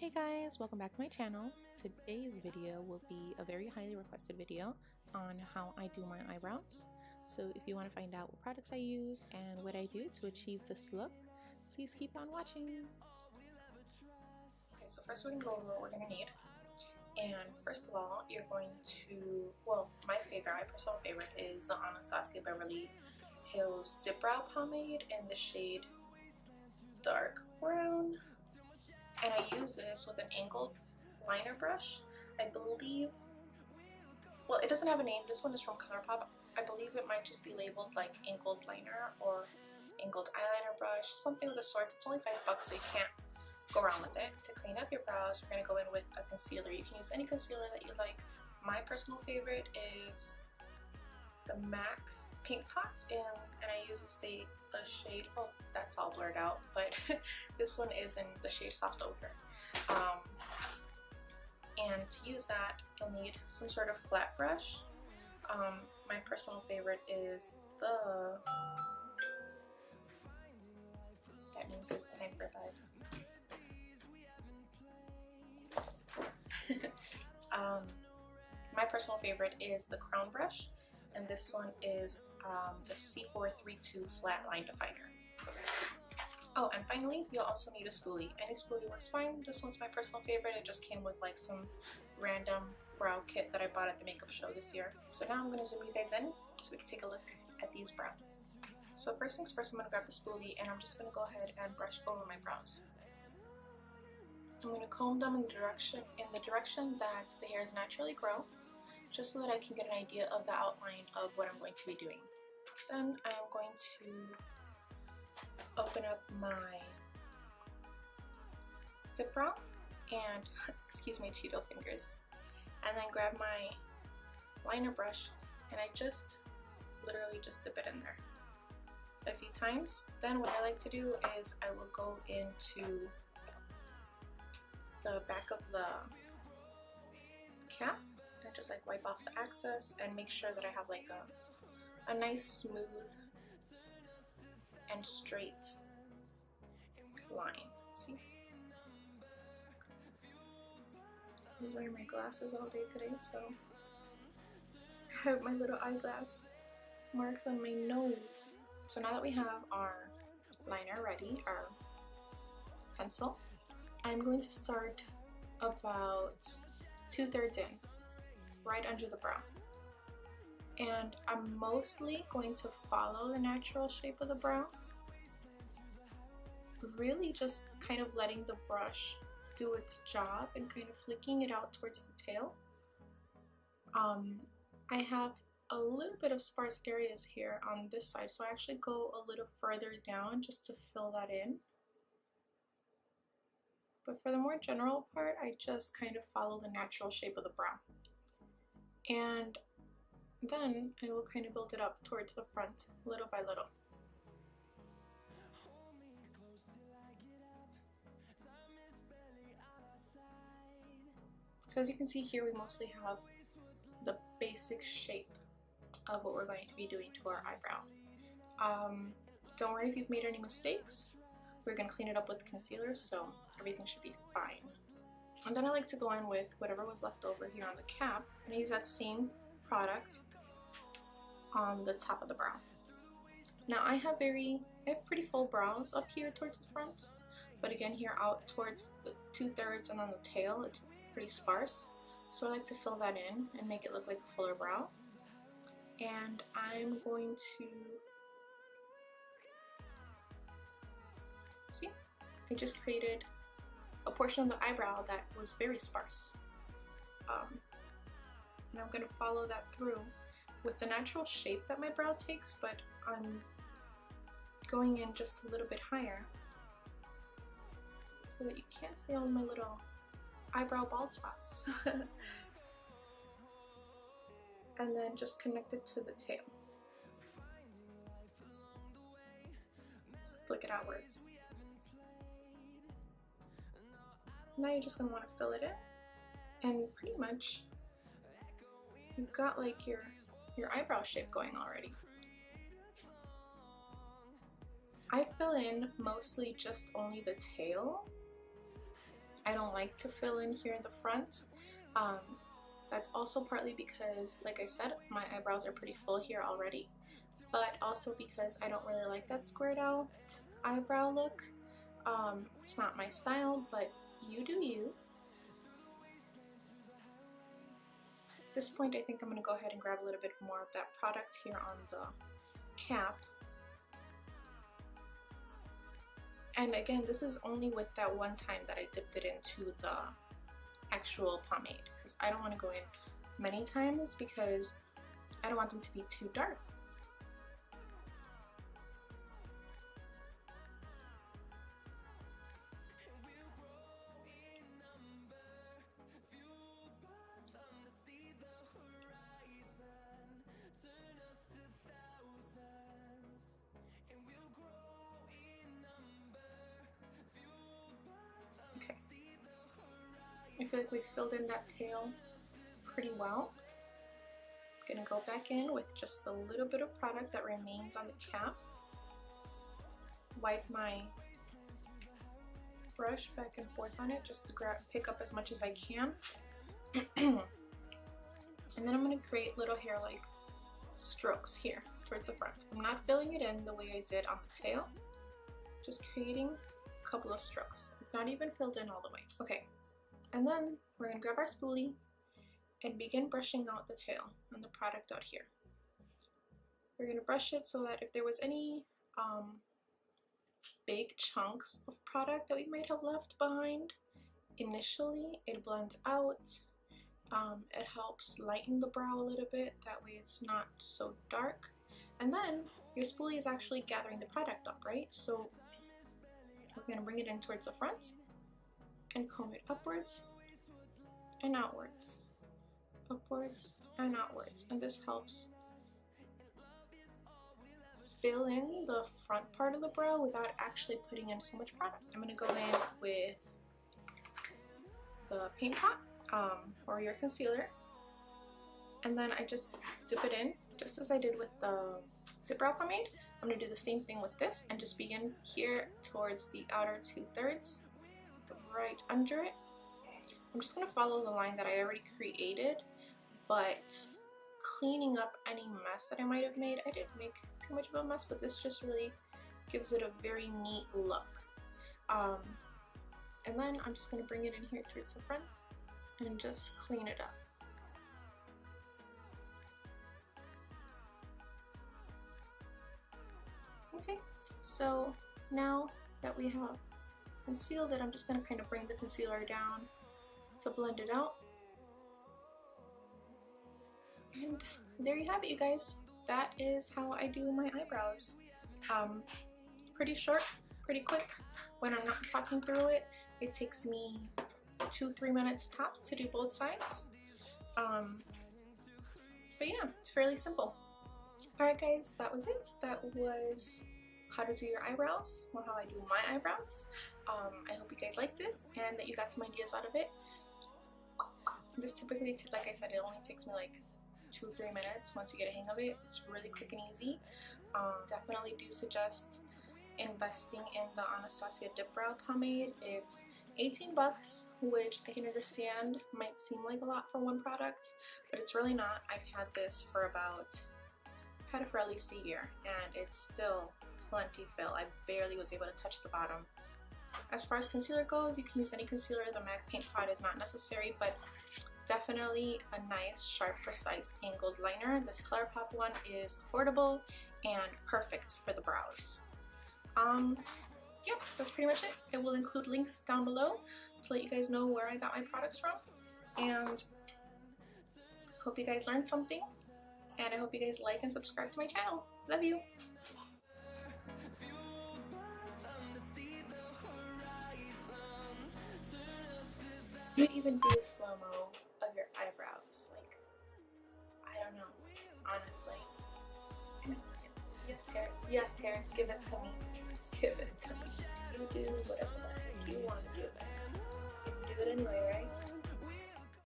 Hey guys, welcome back to my channel. Today's video will be a very highly requested video on how I do my eyebrows. So if you want to find out what products I use and what I do to achieve this look, please keep on watching. Okay, so first we're going to go over what we're going to need. And first of all, you're going to, well, my personal favorite is the Anastasia Beverly Hills Dip Brow Pomade in the shade Dark Brown. And I use this with an angled liner brush. I believe, well, it doesn't have a name. This one is from ColourPop. I believe it might just be labeled like angled liner or angled eyeliner brush, something of the sort. It's only $5, so you can't go wrong with it. To clean up your brows, we're going to go in with a concealer. You can use any concealer that you like. My personal favorite is the MAC Pink Pots, and I use a shade, oh, that's all blurred out, but this one is in the shade Soft Ochre. And to use that, you'll need some sort of flat brush. My personal favorite is that means it's time for bed. My personal favorite is the Crown brush, and this one is the C432 Flat Line Definer. Oh, and finally, you'll also need a spoolie. Any spoolie works fine. This one's my personal favorite. It just came with like some random brow kit that I bought at the makeup show this year. So now I'm going to zoom you guys in so we can take a look at these brows. So first things first, I'm going to grab the spoolie and I'm just going to go ahead and brush over my brows. I'm going to comb them in the direction that the hairs naturally grow, just so that I can get an idea of the outline of what I'm going to be doing. Then I am going to open up my dip brow and, excuse my Cheeto fingers, and then grab my liner brush and I literally just dip it in there a few times. Then what I like to do is I will go into the back of the cap and just like wipe off the excess and make sure that I have like a nice smooth and straight line. See? I'm wearing my glasses all day today, so I have my little eyeglass marks on my nose. So now that we have our liner ready, our pencil, I'm going to start about 2/3 in, right under the brow. And I'm mostly going to follow the natural shape of the brow, really just kind of letting the brush do its job and kind of flicking it out towards the tail. I have a little bit of sparse areas here on this side, so I actually go a little further down just to fill that in. But for the more general part, I just kind of follow the natural shape of the brow. And then I will kind of build it up towards the front, little by little. So as you can see here, we mostly have the basic shape of what we're going to be doing to our eyebrow. Don't worry if you've made any mistakes. We're going to clean it up with concealer, so everything should be fine. And then I like to go in with whatever was left over here on the cap, and I use that same product on the top of the brow. Now I have pretty full brows up here towards the front, but again here out towards the 2/3 and on the tail it's pretty sparse. So I like to fill that in and make it look like a fuller brow. And I'm going to, see, I just created a portion of the eyebrow that was very sparse. And I'm going to follow that through with the natural shape that my brow takes, but I'm going in just a little bit higher so that you can't see all my little eyebrow bald spots. And then just connect it to the tail. Flick it outwards. Now you're just going to want to fill it in, and pretty much you've got like your eyebrow shape going already. I fill in mostly just only the tail. I don't like to fill in here in the front. That's also partly because, like I said, my eyebrows are pretty full here already, but also because I don't really like that squared out eyebrow look. It's not my style, but you do you. At this point, I think I'm going to go ahead and grab a little bit more of that product here on the cap. And again, this is only with that one time that I dipped it into the actual pomade, because I don't want to go in many times because I don't want them to be too dark. Okay, I feel like we filled in that tail pretty well. Gonna go back in with just a little bit of product that remains on the cap. Wipe my brush back and forth on it just to pick up as much as I can. And then I'm gonna create little hair-like strokes here towards the front. I'm not filling it in the way I did on the tail, just creating a couple of strokes. It's not even filled in all the way. Okay, and then we're gonna grab our spoolie and begin brushing out the tail and the product out here. We're gonna brush it so that if there was any big chunks of product that we might have left behind initially, it blends out. It helps lighten the brow a little bit, that way it's not so dark. And then your spoolie is actually gathering the product up, right? So we're gonna bring it in towards the front and comb it upwards and outwards. Upwards and outwards, and this helps fill in the front part of the brow without actually putting in so much product. I'm going to go in with the paint pot or your concealer, and then I just dip it in just as I did with the Dipbrow pomade. I'm going to do the same thing with this and just begin here towards the outer 2/3, right under it. I'm just going to follow the line that I already created, but cleaning up any mess that I might have made. I didn't make too much of a mess, but this just really gives it a very neat look. And then I'm just going to bring it in here towards the front and just clean it up. Okay, so now that we have concealed it, I'm just going to kind of bring the concealer down to blend it out. And there you have it, you guys. That is how I do my eyebrows. Pretty short, pretty quick. When I'm not talking through it, it takes me 2-3 minutes tops to do both sides. But yeah, it's fairly simple. Alright guys, that was it. That was how to do your eyebrows, or how I do my eyebrows. I hope you guys liked it and that you got some ideas out of it. This typically, like I said, it only takes me like 2-3 minutes once you get a hang of it. It's really quick and easy. Definitely do suggest investing in the Anastasia Dipbrow pomade. It's 18 bucks, which I can understand might seem like a lot for one product, but it's really not. I've had this for had it for at least a year, and it's still plenty fill. I barely was able to touch the bottom. As far as concealer goes, you can use any concealer. The MAC paint pot is not necessary, but definitely a nice, sharp, precise, angled liner. This ColourPop one is affordable and perfect for the brows. Yeah, that's pretty much it. I will include links down below to let you guys know where I got my products from. And hope you guys learned something. And I hope you guys like and subscribe to my channel. Love you! You might even do a slow-mo of your eyebrows. Like, I don't know. Honestly. Yes, Harris. Yes, Harris. Give it to me. Give it to me. You do whatever the heck you want to do. You can do it anyway, right?